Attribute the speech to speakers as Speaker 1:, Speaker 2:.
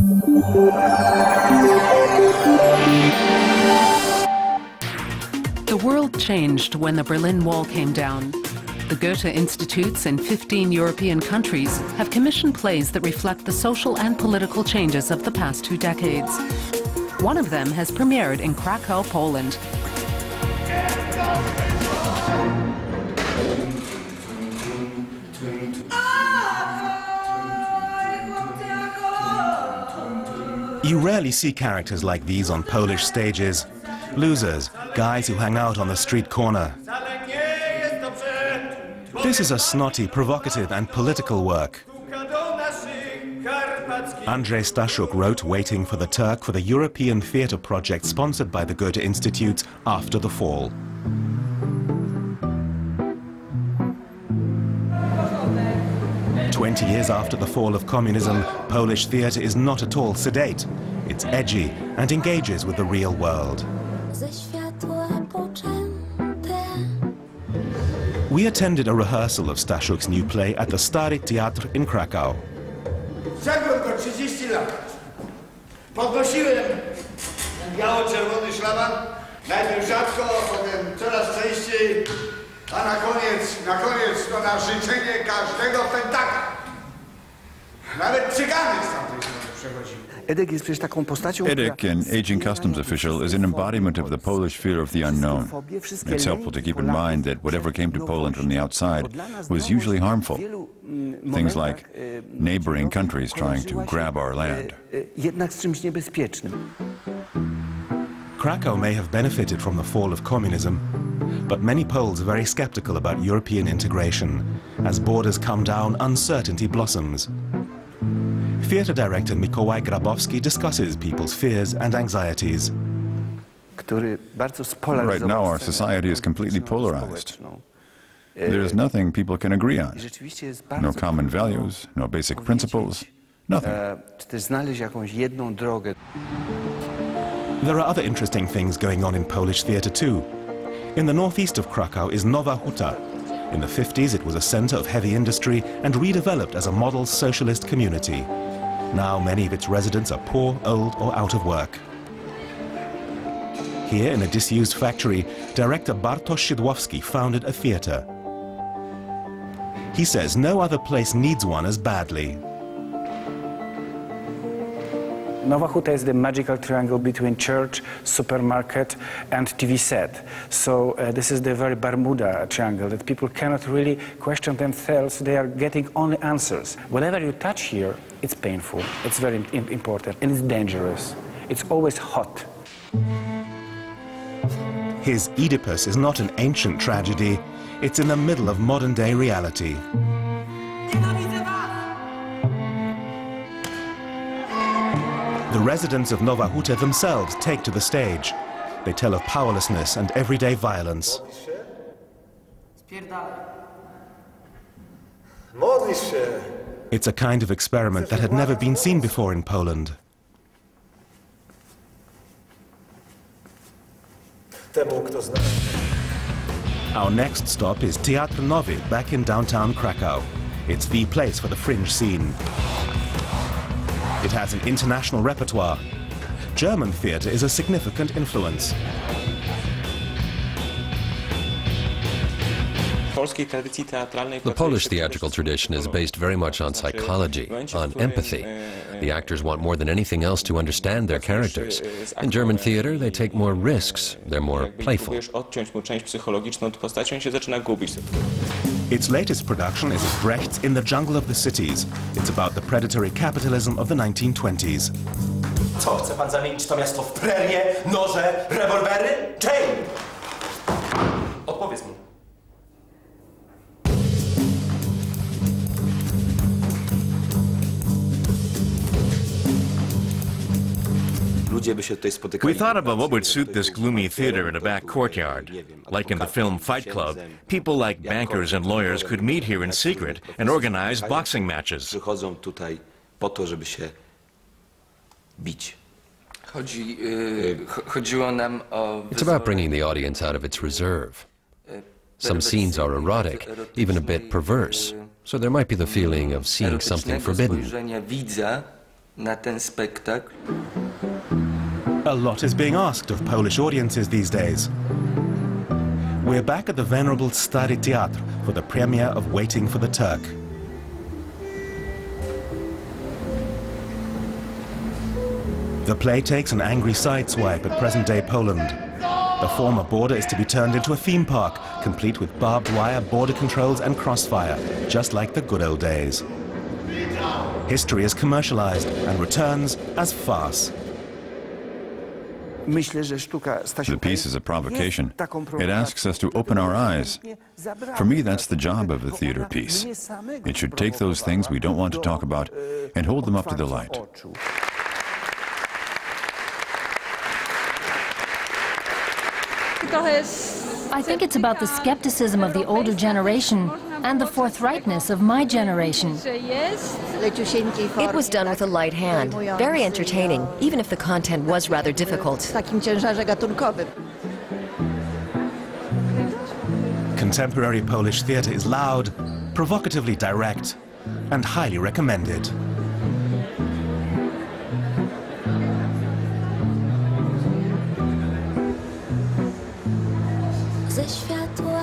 Speaker 1: The world changed when the Berlin Wall came down. The Goethe-Institutes in 15 European countries have commissioned plays that reflect the social and political changes of the past 2 decades. One of them has premiered in Krakow, Poland.
Speaker 2: You rarely see characters like these on Polish stages. Losers, guys who hang out on the street corner. This is a snotty, provocative and political work. Andrzej Staszuk wrote Waiting for the Turk for the European theatre project sponsored by the Goethe-Institute after the fall. "20 years after the fall of communism, Polish theatre is not at all sedate. It's edgy and engages with the real world. We attended a rehearsal of Staszuk's new play at the Stary Teatr in Krakow.
Speaker 3: Wszedłem go 30 lat. Podnosiłem ten biało-czerwony szlaban. Najpierw rzadko, potem coraz częściej, a na koniec to na życzenie każdego pentaka. Nawet cygany z tamtej strony przechodziły.
Speaker 4: Edek, an aging customs official, is an embodiment of the Polish fear of the unknown. It's helpful to keep in mind that whatever came to Poland from the outside was usually harmful. Things like neighboring countries trying to grab our land.
Speaker 2: Krakow may have benefited from the fall of communism, but many Poles are very skeptical about European integration. As borders come down, uncertainty blossoms. Theatre director Mikołaj Grabowski discusses people's fears and anxieties.
Speaker 4: Right now, our society is completely polarized. There's nothing people can agree on. No common values, no basic principles, nothing.
Speaker 2: There are other interesting things going on in Polish theatre too. In the northeast of Krakow is Nowa Huta. In the 50s, it was a center of heavy industry and redeveloped as a model socialist community. Now many of its residents are poor, old or out of work. Here in a disused factory, director Bartosz Szydłowski founded a theatre. He says no other place needs one as badly.
Speaker 5: Nowa Huta is the magical triangle between church, supermarket and TV set. So this is the very Bermuda triangle that people cannot really question themselves. They are getting only answers. Whatever you touch here, it's painful, it's very important, and it's dangerous. It's always hot.
Speaker 2: His Oedipus is not an ancient tragedy. It's in the middle of modern-day reality. The residents of Nowa Huta themselves take to the stage. They tell of powerlessness and everyday violence. It's a kind of experiment that had never been seen before in Poland. Our next stop is Teatr Nowy, back in downtown Krakow. It's the place for the fringe scene. It has an international repertoire. German theatre is a significant influence.
Speaker 6: The Polish theatrical tradition is based very much on psychology, on empathy. The actors want more than anything else to understand their characters. In German theater, they take more risks. They're more playful.
Speaker 2: Its latest production is Brecht's In the Jungle of the Cities. It's about the predatory capitalism of the 1920s.
Speaker 7: Co, chce pan zamienić to miasto w prerię, noże, rewolwery? Czym? Odpowiedz mi.
Speaker 8: We thought about what would suit this gloomy theater in a back courtyard. Like in the film Fight Club, people like bankers and lawyers could meet here in secret and organize boxing matches.
Speaker 6: It's about bringing the audience out of its reserve. Some scenes are erotic, even a bit perverse, so there might be the feeling of seeing something forbidden.
Speaker 9: na ten spektakl.
Speaker 2: A lot is being asked of Polish audiences these days. We're back at the venerable Stary Teatr for the premiere of Waiting for the Turk. The play takes an angry sideswipe at present-day Poland. The former border is to be turned into a theme park, complete with barbed wire, border controls and crossfire, just like the good old days. History is commercialized and returns as farce.
Speaker 4: The piece is a provocation. It asks us to open our eyes. For me, that's the job of a theater piece. It should take those things we don't want to talk about and hold them up to the light.
Speaker 10: I think it's about the skepticism of the older generation and the forthrightness of my generation.
Speaker 11: It was done with a light hand, very entertaining, even if the content was rather difficult.
Speaker 2: Contemporary Polish theatre is loud, provocatively direct, and highly recommended.
Speaker 12: Ze światła